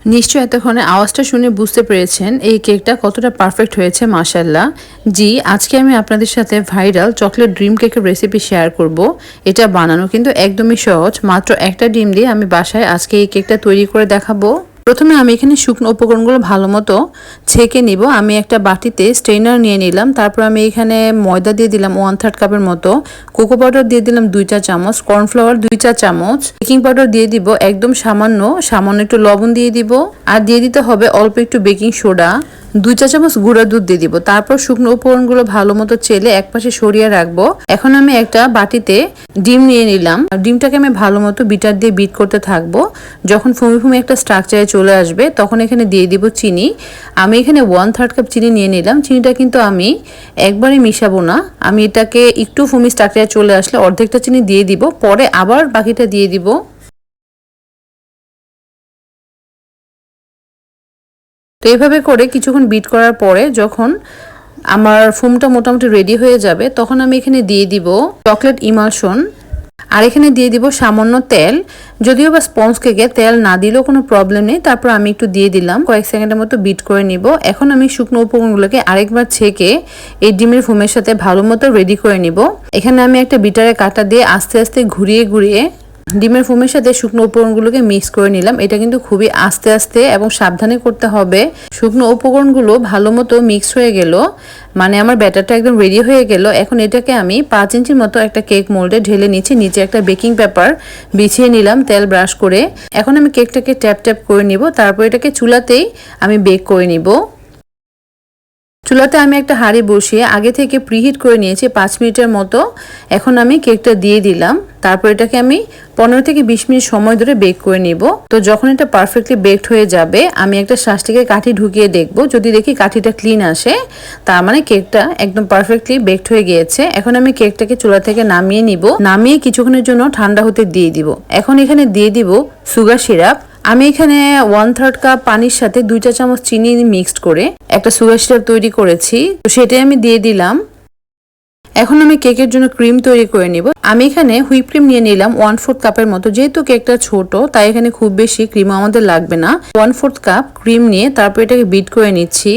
নিশ্চয়ই এতক্ষণে আওয়াজটা শুনে বুঝতে পেরেছেন এই কেকটা কতটা পারফেক্ট হয়েছে মাশাআল্লাহ। জি, আজকে আমি আপনাদের সাথে ভাইরাল চকলেট ড্রিম কেকের রেসিপি শেয়ার করব। এটা বানানো কিন্তু একদমই সহজ, মাত্র একটা ডিম দিয়ে আমি বাসায় আজকে এই কেকটা তৈরি করে দেখাবো। প্রথমে আমি এখানে শুকনো উপকরণগুলো ভালো মতো ছেঁকে নিব। আমি একটা বাটিতে স্ট্রেনার নিয়ে নিলাম, তারপর আমি এখানে ময়দা দিয়ে দিলাম 1/3 কাপের মতো, কোকো পাউডার দিয়ে দিলাম 2 চা চামচ, কর্নফ্লাওয়ার 2 চা চামচ, বেকিং পাউডার দিয়ে দিব একদম সামান্য, সামান্য একটু লবণ দিয়ে দিব, আর দিয়ে দিতে হবে অল্প একটু বেকিং সোডা, 2 চা চামচ গুঁড়া দুধ দিয়ে দিব। তারপর শুকনো উপকরণগুলো ভালো মতো চেলে একপাশে সরিয়ে রাখবো। এখন আমি একটা বাটিতে ডিম নিয়ে নিলাম, ডিমটাকে আমি ভালো মতো বিটার দিয়ে বিট করতে থাকবো। যখন ফুমি ফুমি একটা স্ট্রাকচারে চলে আসবে তখন এখানে দিয়ে দিব চিনি। আমি এখানে 1/3 কাপ চিনি নিয়ে নিলাম। চিনিটা কিন্তু আমি একবারে মিশাবো না, আমি এটাকে একটু ফুমি স্ট্রাকচারে চলে আসলে অর্ধেকটা চিনি দিয়ে দিব, পরে আবার বাকিটা দিয়ে দিব। তো এভাবে করে কিছুক্ষণ বিট করার পরে যখন আমার ফোমটা মোটামুটি রেডি হয়ে যাবে তখন আমি এখানে দিয়ে দিব চকলেট ইমালশন, আর এখানে দিয়ে দিব সামান্য তেল। যদিও বা স্পঞ্জ কেকে তেল না দিলেও কোনো প্রবলেম নেই, তারপর আমি একটু দিয়ে দিলাম, কয়েক সেকেন্ডের মতো বিট করে নিব। এখন আমি শুকনো উপকরণগুলোকে আরেকবার ছেঁকে এই ডিমের ফোমের সাথে ভালো মতো রেডি করে নিব। এখানে আমি একটা বিটারে কাঁটা দিয়ে আস্তে আস্তে ঘুরিয়ে ঘুরিয়ে ডিমের ফোমের সাথে শুকনো উপকরণগুলোকে মিক্স করে নিলাম। এটা কিন্তু খুবই আস্তে আস্তে এবং সাবধানে করতে হবে। শুকনো উপকরণগুলো ভালো মতো মিক্স হয়ে গেল, মানে আমার ব্যাটারটা একদম রেডি হয়ে গেল। এখন এটাকে আমি 5 ইঞ্চির মতো একটা কেক মোল্ডে ঢেলে নিচ্ছি, নিচে একটা বেকিং পেপার বিছিয়ে নিলাম তেল ব্রাশ করে। এখন আমি কেকটাকে ট্যাপ ট্যাপ করে নিব, তারপর এটাকে চুলাতেই আমি বেক করে নিব। চুলাতে আমি একটা হাঁড়ি বসিয়ে আগে থেকে প্রিহিট করে নিয়েছি 5 মিনিটের মতো। এখন আমি কেকটা দিয়ে দিলাম, তারপর এটাকে আমি 15 থেকে 20 মিনিট সময় ধরে বেক করে নিব। তো যখন এটা পারফেক্টলি বেকড হয়ে যাবে আমি একটা শাঁসটিকে কাঠি ঢুকিয়ে দেখব, যদি দেখি কাঠিটা ক্লিন আসে তার মানে কেকটা একদম পারফেক্টলি বেকড হয়ে গিয়েছে। এখন আমি কেকটাকে চুলা থেকে নামিয়ে নিব, নামিয়ে কিছুক্ষণের জন্য ঠান্ডা হতে দিয়ে দিব। এখন এখানে দিয়ে দিব সুগার সিরাপ। আমি এখানে 1/3 কাপ পানির সাথে 2 চা চামচ চিনি মিক্সড করে একটা সুগার সিরাপ তৈরি করেছি, তো সেটাই আমি দিয়ে দিলাম। এখন আমি কেকের জন্য ক্রিম তৈরি করে নিব। আমি এখানে হুইপ ক্রিম নিয়ে নিলাম 1/4 কাপের মতো, যেহেতু কেকটা ছোট তাই এখানে খুব বেশি ক্রিম আমাদের লাগবে না। 1/4 কাপ ক্রিম নিয়ে তারপর এটাকে বিট করে নিচ্ছি।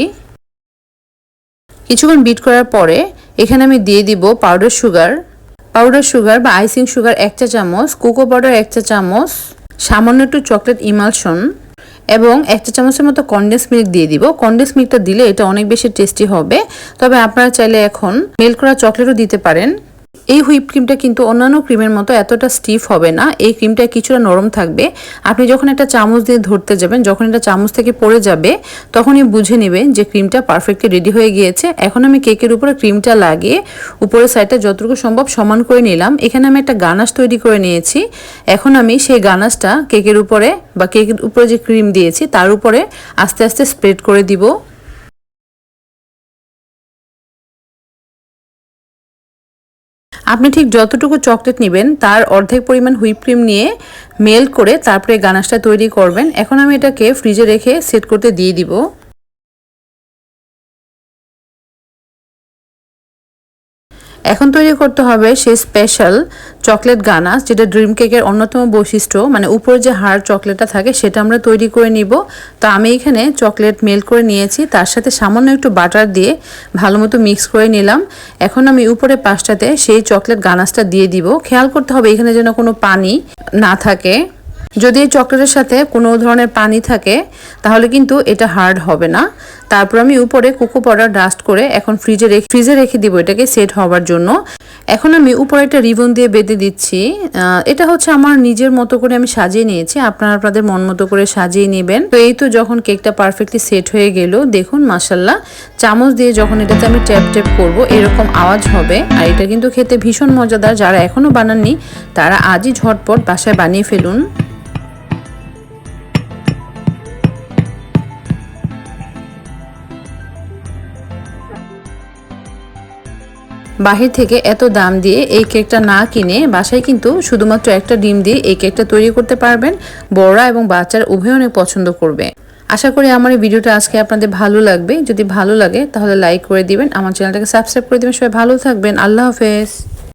কিছুক্ষণ বিট করার পরে এখানে আমি দিয়ে দিব পাউডার সুগার বা আইসিং সুগার 1 চা চামচ, কোকো পাউডার 1 চা চামচ, সামান্য একটু চকলেট ইমালশন এবং 1 চা চামচের মতো কনডেন্স মিল্ক দিয়ে দিব। কনডেন্স মিল্কটা দিলে এটা অনেক বেশি টেস্টি হবে, তবে আপনারা চাইলে এখন মেল্ট করা চকলেটও দিতে পারেন। এই হুইপ ক্রিমটা কিন্তু অন্যান্য ক্রিমের মতো এতটা স্টিফ হবে না, এই ক্রিমটা কিছুটা নরম থাকবে। আপনি যখন একটা চামচ দিয়ে ধরতে যাবেন, যখন এটা চামচ থেকে পড়ে যাবে তখনই বুঝে নেবেন যে ক্রিমটা পারফেক্টলি রেডি হয়ে গিয়েছে। এখন আমি কেকের উপরে ক্রিমটা লাগিয়ে উপরের সাইডটা যতটুকু সম্ভব সমান করে নিলাম। এখানে আমি একটা গানাশ তৈরি করে নিয়েছি। এখন আমি সেই গানাশটা কেকের উপরে বা কেকের উপরে যে ক্রিম দিয়েছি তার উপরে আস্তে আস্তে স্প্রেড করে দিব। আপনি ঠিক যতটুকু চকলেট নেবেন তার অর্ধেক পরিমাণ হুইপ ক্রিম নিয়ে মেল্ট করে তারপরে গানাশটা তৈরি করবেন। এখন আমি এটাকে ফ্রিজে রেখে সেট করতে দিয়ে দিব। এখন তৈরি করতে হবে সেই স্পেশাল চকলেট গানাশ, যেটা ড্রিম কেকের অন্যতম বৈশিষ্ট্য, মানে উপরে যে হার্ড চকলেটটা থাকে সেটা আমরা তৈরি করে নিব। তো আমি এখানে চকলেট মেল্ট করে নিয়েছি, তার সাথে সামান্য একটু বাটার দিয়ে ভালো মতো মিক্স করে নিলাম। এখন আমি উপরে পাশটাতে সেই চকলেট গানাশটা দিয়ে দিব। খেয়াল করতে হবে এখানে যেন কোনো পানি না থাকে। যদি এই চকলেটের সাথে কোনো ধরনের পানি থাকে তাহলে কিন্তু এটা হার্ড হবে না। তারপর আমি উপরে কোকো পাউডার ডাস্ট করে এখন ফ্রিজে রেখে দিব এটাকে সেট হওয়ার জন্য। এখন আমি উপরে একটা রিবন দিয়ে বেঁধে দিচ্ছি। এটা হচ্ছে আমার নিজের মতো করে আমি সাজিয়ে নিয়েছি, আপনারা আপনাদের মন মতো করে সাজিয়ে নেবেন। তো এই তো যখন কেকটা পারফেক্টলি সেট হয়ে গেল, দেখুন মাশাল্লাহ, চামচ দিয়ে যখন এটাতে আমি ট্যাপ ট্যাপ করব এরকম আওয়াজ হবে। আর এটা কিন্তু খেতে ভীষণ মজাদার। যারা এখনো বানাননি তারা আজই ঝটপট বাসায় বানিয়ে ফেলুন। বাহির থেকে এত দাম দিয়ে এই কেকটা না কিনে বাসায় কিন্তু শুধুমাত্র একটা ডিম দিয়ে এই কেকটা তৈরি করতে পারবেন। বড়রা এবং বাচ্চারা উভয় অনেক পছন্দ করবে। আশা করি আমার এই ভিডিওটা আজকে আপনাদের ভালো লাগবে। যদি ভালো লাগে তাহলে লাইক করে দিবেন, আমার চ্যানেলটাকে সাবস্ক্রাইব করে দিবেন। সবাই ভালো থাকবেন। আল্লাহ হাফেজ।